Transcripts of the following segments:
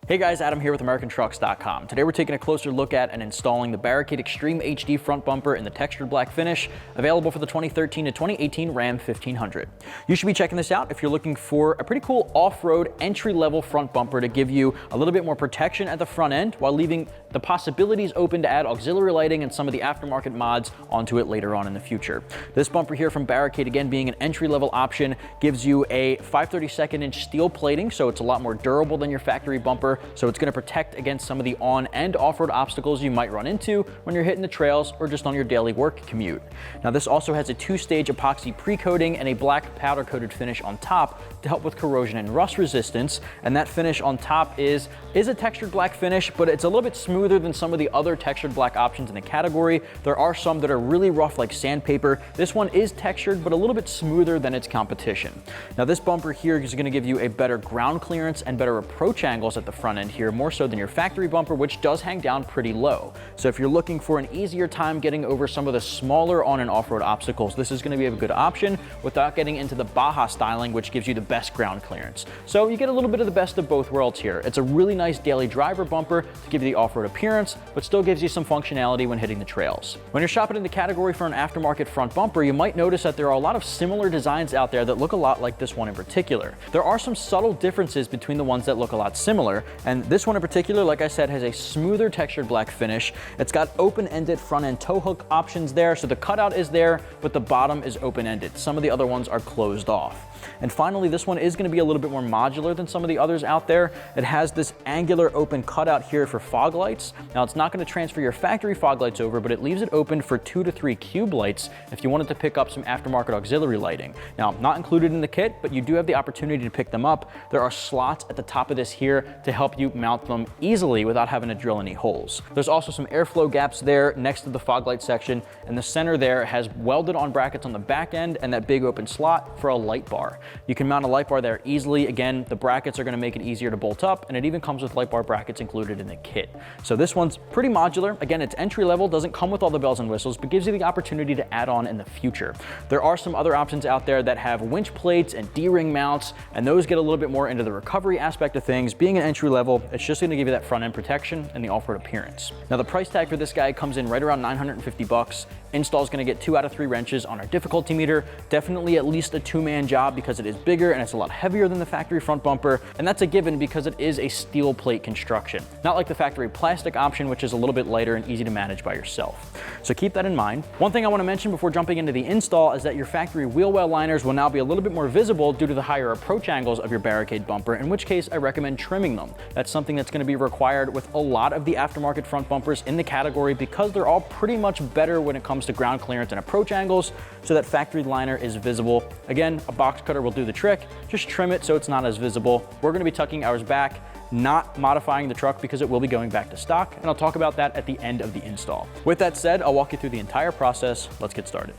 Hey guys, Adam here with AmericanTrucks.com. Today we're taking a closer look at and installing the Barricade Extreme HD front bumper in the textured black finish, available for the 2013 to 2018 Ram 1500. You should be checking this out if you're looking for a pretty cool off-road entry-level front bumper to give you a little bit more protection at the front end while leaving the possibilities open to add auxiliary lighting and some of the aftermarket mods onto it later on in the future. This bumper here from Barricade, again being an entry-level option, gives you a 5/32 inch steel plating, so it's a lot more durable than your factory bumper. So it's going to protect against some of the on and off-road obstacles you might run into when you're hitting the trails or just on your daily work commute. Now this also has a 2-stage epoxy pre-coating and a black powder coated finish on top to help with corrosion and rust resistance. And that finish on top is a textured black finish, but it's a little bit smoother than some of the other textured black options in the category. There are some that are really rough like sandpaper. This one is textured, but a little bit smoother than its competition. Now this bumper here is going to give you a better ground clearance and better approach angles at the front end here, more so than your factory bumper, which does hang down pretty low. So if you're looking for an easier time getting over some of the smaller on and off-road obstacles, this is going to be a good option without getting into the Baja styling, which gives you the best ground clearance. So you get a little bit of the best of both worlds here. It's a really nice daily driver bumper to give you the off-road appearance, but still gives you some functionality when hitting the trails. When you're shopping in the category for an aftermarket front bumper, you might notice that there are a lot of similar designs out there that look a lot like this one in particular. There are some subtle differences between the ones that look a lot similar, and this one in particular, like I said, has a smoother textured black finish. It's got open-ended front-end tow hook options there, so the cutout is there, but the bottom is open-ended. Some of the other ones are closed off. And finally, this one is going to be a little bit more modular than some of the others out there. It has this angular open cutout here for fog lights. Now, it's not going to transfer your factory fog lights over, but it leaves it open for 2 to 3 cube lights if you wanted to pick up some aftermarket auxiliary lighting. Now, not included in the kit, but you do have the opportunity to pick them up. There are slots at the top of this here to help you mount them easily without having to drill any holes. There's also some airflow gaps there next to the fog light section, and the center there has welded on brackets on the back end and that big open slot for a light bar. You can mount a light bar there easily. Again, the brackets are going to make it easier to bolt up, and it even comes with light bar brackets included in the kit. So this one's pretty modular. Again, it's entry level, doesn't come with all the bells and whistles, but gives you the opportunity to add on in the future. There are some other options out there that have winch plates and D-ring mounts, and those get a little bit more into the recovery aspect of things. Being an entry level, it's just going to give you that front end protection and the off-road appearance. Now the price tag for this guy comes in right around $950. Install is going to get 2 out of 3 wrenches on our difficulty meter. Definitely at least a 2-man job because it is bigger and it's a lot heavier than the factory front bumper, and that's a given because it is a steel plate construction, not like the factory plastic option, which is a little bit lighter and easy to manage by yourself. So keep that in mind. One thing I want to mention before jumping into the install is that your factory wheel well liners will now be a little bit more visible due to the higher approach angles of your Barricade bumper, in which case I recommend trimming them. That's something that's going to be required with a lot of the aftermarket front bumpers in the category because they're all pretty much better when it comes to ground clearance and approach angles, so that factory liner is visible. Again, a box cutter will do the trick. Just trim it so it's not as visible. We're going to be tucking ours back, not modifying the truck because it will be going back to stock, and I'll talk about that at the end of the install. With that said, I'll walk you through the entire process. Let's get started.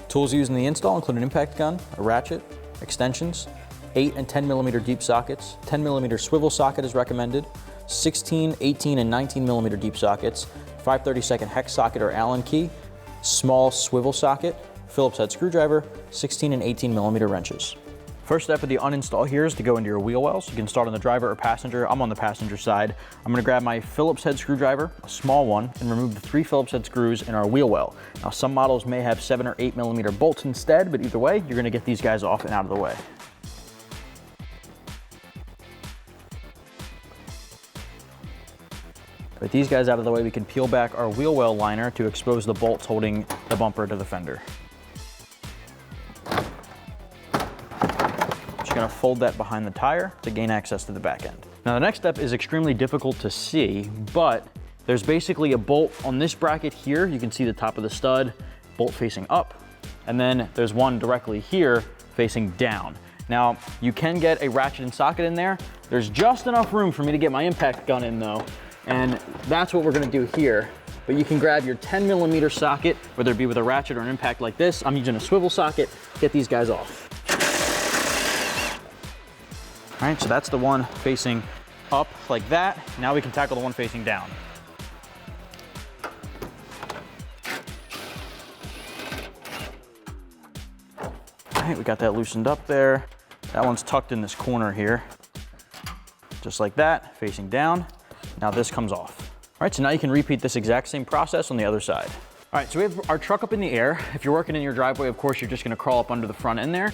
Tools used in the install include an impact gun, a ratchet, extensions, 8 and 10 millimeter deep sockets, 10 millimeter swivel socket is recommended, 16, 18, and 19 millimeter deep sockets, 5/32 hex socket or Allen key, small swivel socket, Phillips head screwdriver, 16 and 18 millimeter wrenches. First step of the uninstall here is to go into your wheel wells. You can start on the driver or passenger. I'm on the passenger side. I'm going to grab my Phillips head screwdriver, a small one, and remove the 3 Phillips head screws in our wheel well. Now some models may have 7 or 8 millimeter bolts instead, but either way, you're going to get these guys off and out of the way. With these guys out of the way, we can peel back our wheel well liner to expose the bolts holding the bumper to the fender. Just gonna fold that behind the tire to gain access to the back end. Now the next step is extremely difficult to see, but there's basically a bolt on this bracket here. You can see the top of the stud, bolt facing up, and then there's one directly here facing down. Now, you can get a ratchet and socket in there. There's just enough room for me to get my impact gun in though, and that's what we're gonna do here. But you can grab your 10 millimeter socket, whether it be with a ratchet or an impact like this. I'm using a swivel socket, get these guys off. All right, so that's the one facing up like that. Now we can tackle the one facing down. All right, we got that loosened up there. That one's tucked in this corner here. just like that, facing down. Now this comes off. All right, so now you can repeat this exact same process on the other side. All right, so we have our truck up in the air. If you're working in your driveway, of course, you're just gonna crawl up under the front end there.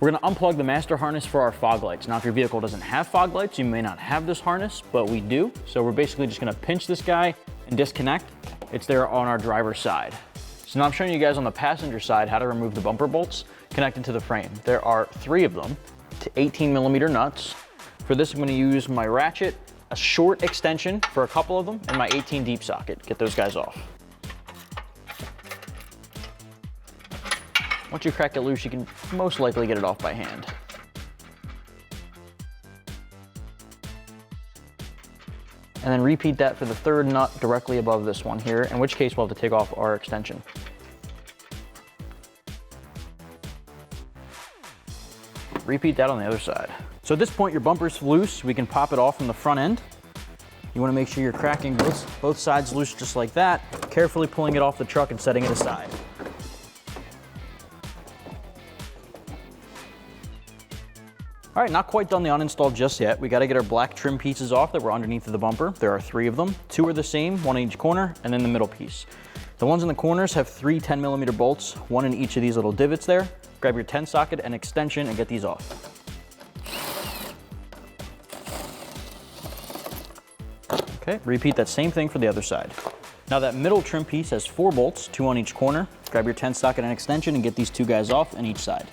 We're gonna unplug the master harness for our fog lights. Now, if your vehicle doesn't have fog lights, you may not have this harness, but we do. So we're basically just gonna pinch this guy and disconnect. It's there on our driver's side. So now I'm showing you guys on the passenger side how to remove the bumper bolts connected to the frame. There are 3 of them to 18mm nuts. For this, I'm gonna use my ratchet, a short extension for a couple of them, and my 18 deep socket. Get those guys off. Once you crack it loose, you can most likely get it off by hand. And then repeat that for the 3rd nut directly above this one here, in which case we'll have to take off our extension. Repeat that on the other side. So at this point, your bumper's loose. We can pop it off from the front end. You wanna make sure you're cracking both sides loose just like that, carefully pulling it off the truck and setting it aside. All right, not quite done the uninstall just yet. We gotta get our black trim pieces off that were underneath of the bumper. There are 3 of them. 2 are the same, 1 in each corner, and then the middle piece. The ones in the corners have 3 10mm bolts, 1 in each of these little divots there. Grab your 10 socket and extension and get these off. Okay, repeat that same thing for the other side. Now that middle trim piece has 4 bolts, 2 on each corner. Grab your 10 socket and extension and get these 2 guys off on each side.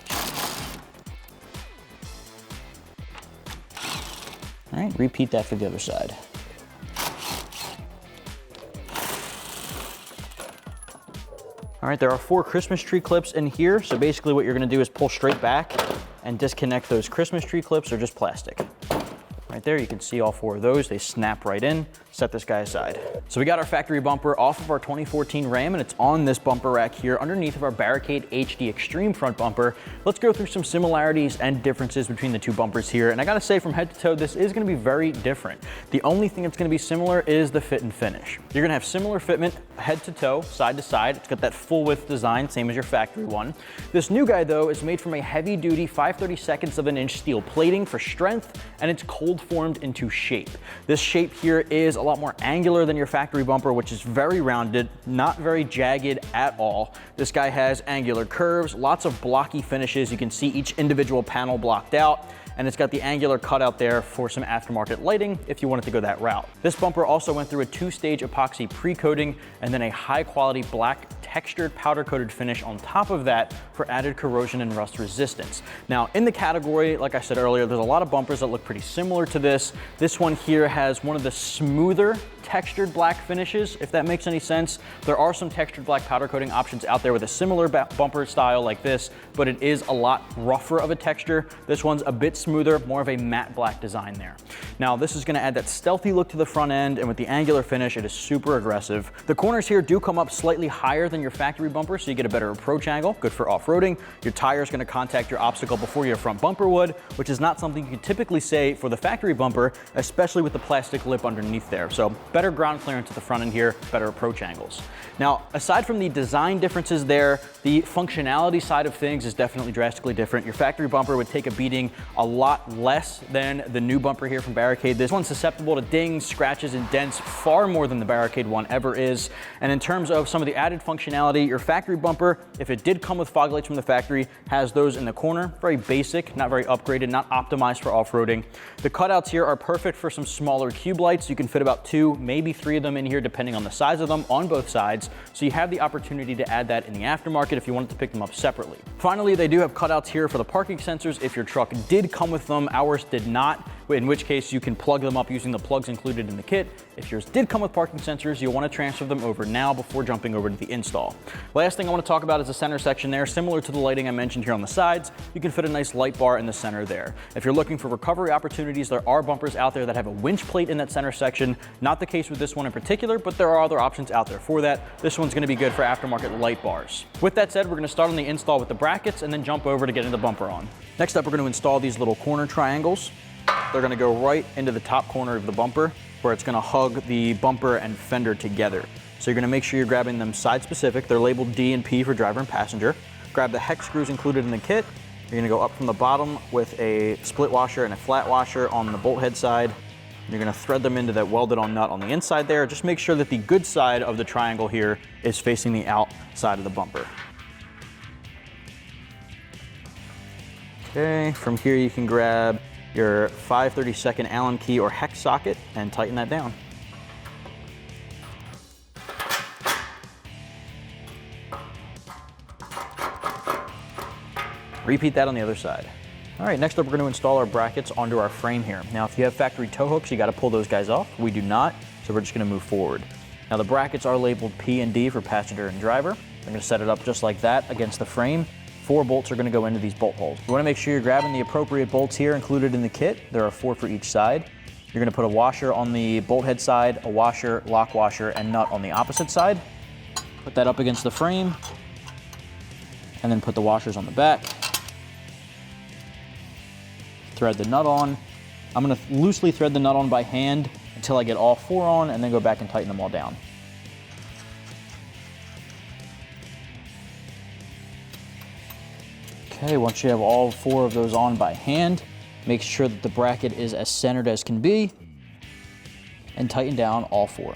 All right, repeat that for the other side. All right, there are 4 Christmas tree clips in here. So basically what you're gonna do is pull straight back and disconnect those Christmas tree clips. They're just plastic. Right there, you can see all 4 of those. They snap right in. Set this guy aside. So we got our factory bumper off of our 2014 Ram, and it's on this bumper rack here underneath of our Barricade HD Extreme front bumper. Let's go through some similarities and differences between the 2 bumpers here. And I gotta say, from head to toe, this is gonna be very different. The only thing that's gonna be similar is the fit and finish. You're gonna have similar fitment head to toe, side to side. It's got that full width design, same as your factory one. This new guy, though, is made from a heavy duty 5/32 of an inch steel plating for strength, and it's cold formed into shape. This shape here is a lot more angular than your factory bumper, which is very rounded, not very jagged at all. This guy has angular curves, lots of blocky finishes. You can see each individual panel blocked out, and it's got the angular cutout there for some aftermarket lighting if you wanted to go that route. This bumper also went through a 2-stage epoxy pre-coating and then a high-quality black textured powder-coated finish on top of that for added corrosion and rust resistance. Now, in the category, like I said earlier, there's a lot of bumpers that look pretty similar to this. This one here has one of the smoother textured black finishes, if that makes any sense. There are some textured black powder coating options out there with a similar bumper style like this, but it is a lot rougher of a texture. This one's a bit smoother, more of a matte black design there. Now, this is gonna add that stealthy look to the front end, and with the angular finish, it is super aggressive. The corners here do come up slightly higher than your factory bumper, so you get a better approach angle, good for off-roading. Your tire's gonna contact your obstacle before your front bumper would, which is not something you could typically say for the factory bumper, especially with the plastic lip underneath there. So better ground clearance at the front end here, better approach angles. Now, aside from the design differences there, the functionality side of things is definitely drastically different. Your factory bumper would take a beating a lot less than the new bumper here from Barricade. This one's susceptible to dings, scratches, and dents far more than the Barricade one ever is. And in terms of some of the added functionality, your factory bumper, if it did come with fog lights from the factory, has those in the corner. Very basic, not very upgraded, not optimized for off-roading. The cutouts here are perfect for some smaller cube lights. You can fit about 2, maybe 3 of them in here, depending on the size of them on both sides. So you have the opportunity to add that in the aftermarket if you wanted to pick them up separately. Finally, they do have cutouts here for the parking sensors if your truck did come with them. Ours did not, in which case you can plug them up using the plugs included in the kit. If yours did come with parking sensors, you'll want to transfer them over now before jumping over to the install. Last thing I want to talk about is the center section there. Similar to the lighting I mentioned here on the sides, you can fit a nice light bar in the center there. If you're looking for recovery opportunities, there are bumpers out there that have a winch plate in that center section. Not the case with this one in particular, but there are other options out there for that. This one's going to be good for aftermarket light bars. With that said, we're going to start on the install with the brackets and then jump over to getting the bumper on. Next up, we're going to install these little corner triangles. They're going to go right into the top corner of the bumper, where it's going to hug the bumper and fender together. So you're going to make sure you're grabbing them side specific. They're labeled D and P for driver and passenger. Grab the hex screws included in the kit. You're going to go up from the bottom with a split washer and a flat washer on the bolt head side. You're gonna thread them into that welded on nut on the inside there. Just make sure that the good side of the triangle here is facing the outside of the bumper. Okay, from here you can grab your 5/32 Allen key or hex socket and tighten that down. Repeat that on the other side. All right, next up we're going to install our brackets onto our frame here. Now if you have factory tow hooks, you got to pull those guys off. We do not, so we're just going to move forward. Now the brackets are labeled P and D for passenger and driver. I'm going to set it up just like that against the frame. 4 bolts are going to go into these bolt holes. You want to make sure you're grabbing the appropriate bolts here included in the kit. There are 4 for each side. You're going to put a washer on the bolt head side, a washer, lock washer, and nut on the opposite side. Put that up against the frame, and then put the washers on the back. Thread the nut on. I'm going to loosely thread the nut on by hand until I get all 4 on, and then go back and tighten them all down. Okay, once you have all 4 of those on by hand, make sure that the bracket is as centered as can be, and tighten down all 4.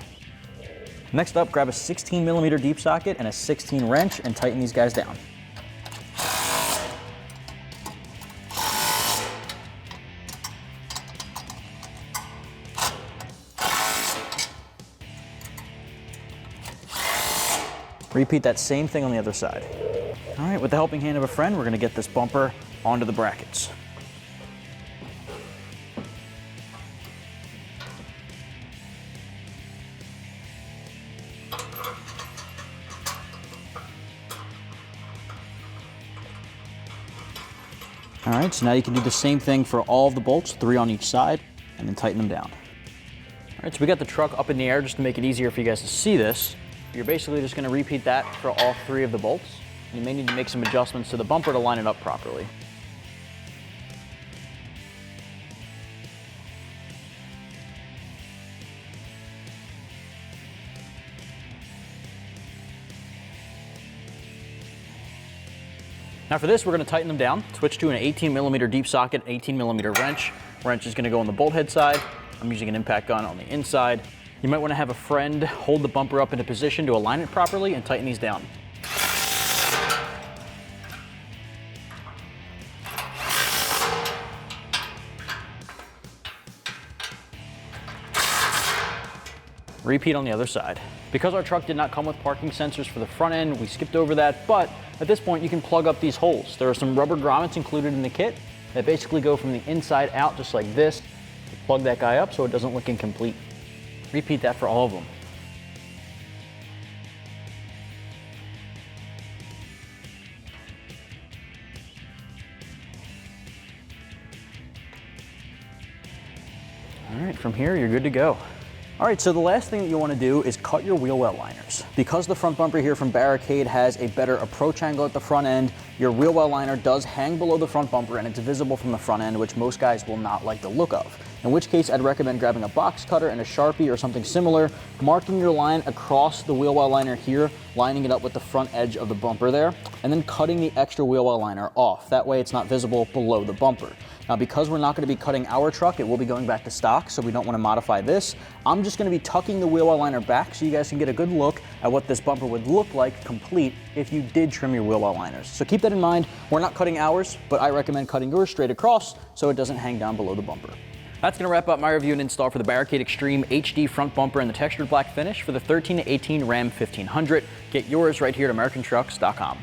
Next up, grab a 16mm deep socket and a 16 wrench and tighten these guys down. Repeat that same thing on the other side. All right, with the helping hand of a friend, we're going to get this bumper onto the brackets. All right, so now you can do the same thing for all of the bolts, 3 on each side, and then tighten them down. All right, so we got the truck up in the air just to make it easier for you guys to see this. You're basically just going to repeat that for all 3 of the bolts. You may need to make some adjustments to the bumper to line it up properly. Now for this, we're going to tighten them down. Switch to an 18mm deep socket, 18mm wrench. Wrench is going to go on the bolt head side. I'm using an impact gun on the inside. You might want to have a friend hold the bumper up into position to align it properly and tighten these down. Repeat on the other side. Because our truck did not come with parking sensors for the front end, we skipped over that, but at this point you can plug up these holes. There are some rubber grommets included in the kit that basically go from the inside out just like this. You plug that guy up so it doesn't look incomplete. Repeat that for all of them. All right, from here, you're good to go. All right, so the last thing that you want to do is cut your wheel well liners. Because the front bumper here from Barricade has a better approach angle at the front end, your wheel well liner does hang below the front bumper and it's visible from the front end, which most guys will not like the look of. In which case, I'd recommend grabbing a box cutter and a Sharpie or something similar, marking your line across the wheel well liner here, lining it up with the front edge of the bumper there, and then cutting the extra wheel well liner off. That way it's not visible below the bumper. Now, because we're not going to be cutting our truck, it will be going back to stock, so we don't want to modify this. I'm just going to be tucking the wheel well liner back so you guys can get a good look at what this bumper would look like complete if you did trim your wheel well liners. So keep that in mind. We're not cutting ours, but I recommend cutting yours straight across so it doesn't hang down below the bumper. That's going to wrap up my review and install for the Barricade Extreme HD front bumper in the textured black finish for the 13 to 18 Ram 1500. Get yours right here at AmericanTrucks.com.